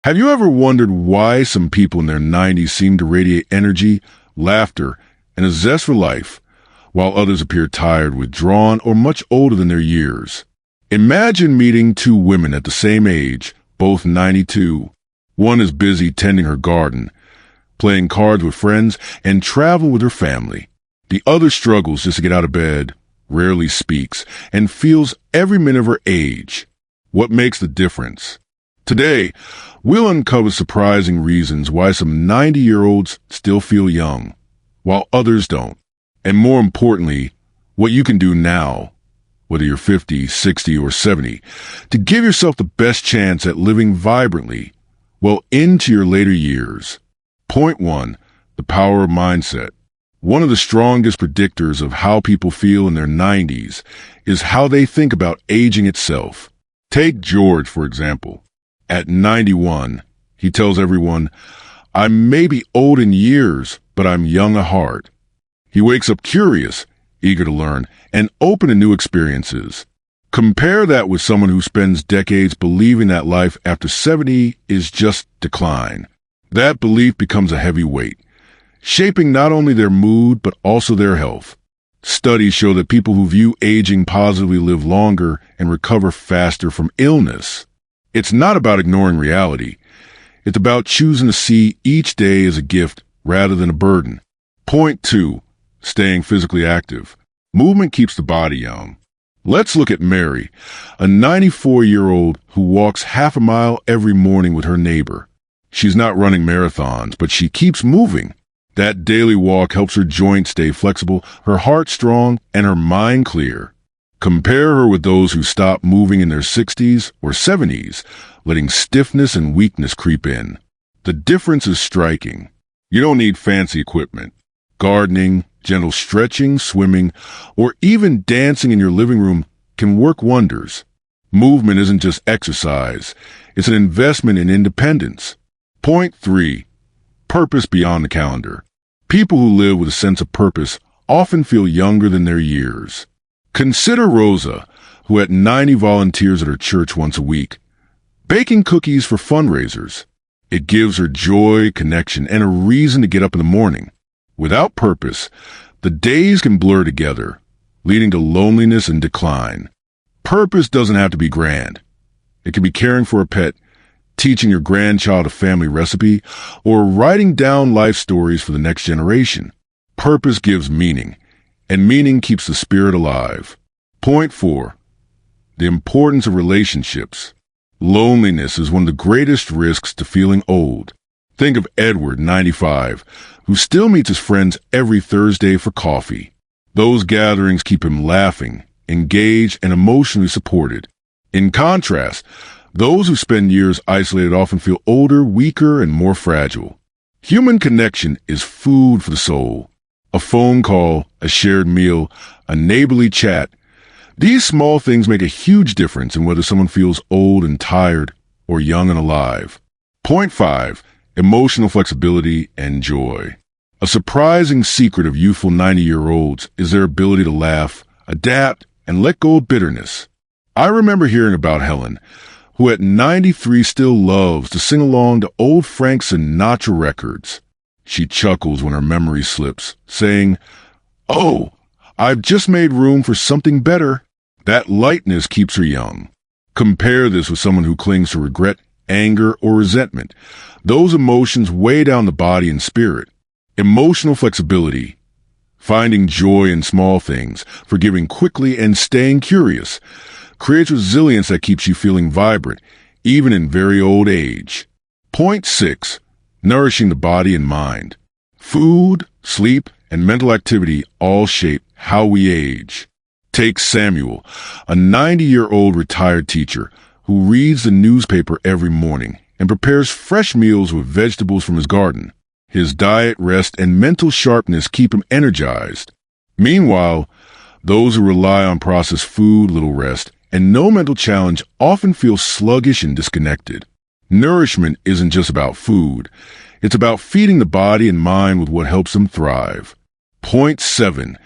Have you ever wondered why some people in their 90s seem to radiate energy, laughter, and a zest for life, while others appear tired, withdrawn, or much older than their years? Imagine meeting two women at the same age, both 92. One is busy tending her garden, playing cards with friends, and traveling with her family. The other struggles just to get out of bed, rarely speaks, and feels every minute of her age. What makes the difference? Today, we'll uncover surprising reasons why some 90-year-olds still feel young, while others don't. And more importantly, what you can do now, whether you're 50, 60, or 70, to give yourself the best chance at living vibrantly, well into your later years. Point 1. The power of mindset. One of the strongest predictors of how people feel in their 90s is how they think about aging itself. Take George, for example. At 91, he tells everyone, "I may be old in years, but I'm young at heart." He wakes up curious, eager to learn, and open to new experiences. Compare that with someone who spends decades believing that life after 70 is just decline. That belief becomes a heavy weight, shaping not only their mood but also their health. Studies show that people who view aging positively live longer and recover faster from illness. It's not about ignoring reality. It's about choosing to see each day as a gift rather than a burden. Point 2. Staying physically active. Movement keeps the body young. Let's look at Mary, a 94-year-old who walks half a mile every morning with her neighbor. She's not running marathons, but she keeps moving. That daily walk helps her joints stay flexible, her heart strong, and her mind clear. Compare her with those who stop moving in their 60s or 70s, letting stiffness and weakness creep in. The difference is striking. You don't need fancy equipment. Gardening, gentle stretching, swimming, or even dancing in your living room can work wonders. Movement isn't just exercise. It's an investment in independence. Point 3. Purpose beyond the calendar. People who live with a sense of purpose often feel younger than their years. Consider Rosa, who at 90 volunteers at her church once a week, baking cookies for fundraisers. It gives her joy, connection, and a reason to get up in the morning. Without purpose, the days can blur together, leading to loneliness and decline. Purpose doesn't have to be grand. It can be caring for a pet, teaching your grandchild a family recipe, or writing down life stories for the next generation. Purpose gives meaning, and meaning keeps the spirit alive. Point 4. The importance of relationships. Loneliness is one of the greatest risks to feeling old. Think of Edward, 95, who still meets his friends every Thursday for coffee. Those gatherings keep him laughing, engaged, and emotionally supported. In contrast, those who spend years isolated often feel older, weaker, and more fragile. Human connection is food for the soul. A phone call, a shared meal, a neighborly chat. These small things make a huge difference in whether someone feels old and tired or young and alive. Point 5. Emotional flexibility and joy. A surprising secret of youthful 90-year-olds is their ability to laugh, adapt, and let go of bitterness. I remember hearing about Helen, who at 93 still loves to sing along to old Frank Sinatra records. She chuckles when her memory slips, saying, "Oh, I've just made room for something better." That lightness keeps her young. Compare this with someone who clings to regret, anger, or resentment. Those emotions weigh down the body and spirit. Emotional flexibility, finding joy in small things, forgiving quickly, and staying curious, creates resilience that keeps you feeling vibrant, even in very old age. Point 6. Nourishing the body and mind. Food, sleep, and mental activity all shape how we age. Take Samuel, a 90-year-old retired teacher who reads the newspaper every morning and prepares fresh meals with vegetables from his garden. His diet, rest, and mental sharpness keep him energized. Meanwhile, those who rely on processed food, little rest, and no mental challenge often feel sluggish and disconnected. Nourishment isn't just about food. It's about feeding the body and mind with what helps them thrive. Point 7.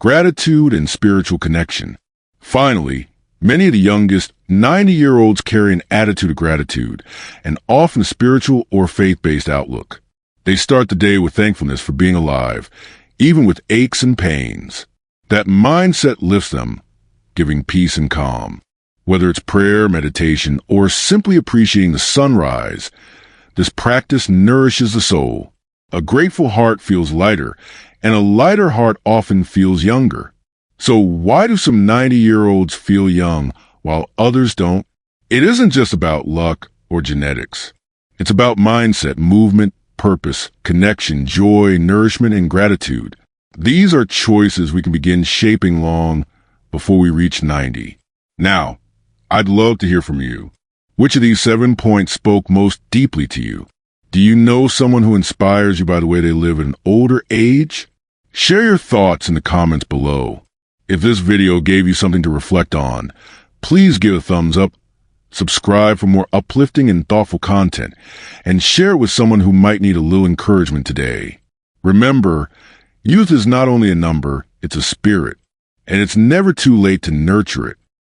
Gratitude and spiritual connection. Finally, Many of the youngest 90-year-olds carry an attitude of gratitude, and often a spiritual or faith-based outlook. They start the day with thankfulness for being alive, even with aches and pains. That mindset lifts them, giving peace and calm. Whether it's prayer, meditation, or simply appreciating the sunrise, this practice nourishes the soul. A grateful heart feels lighter, and a lighter heart often feels younger. So why do some 90-year-olds feel young while others don't? It isn't just about luck or genetics. It's about mindset, movement, purpose, connection, joy, nourishment, and gratitude. These are choices we can begin shaping long before we reach 90. Now, I'd love to hear from you. Which of these 7 points spoke most deeply to you? Do you know someone who inspires you by the way they live at an older age? Share your thoughts in the comments below. If this video gave you something to reflect on, please give a thumbs up, subscribe for more uplifting and thoughtful content, and share it with someone who might need a little encouragement today. Remember, youth is not only a number, it's a spirit, and it's never too late to nurture it.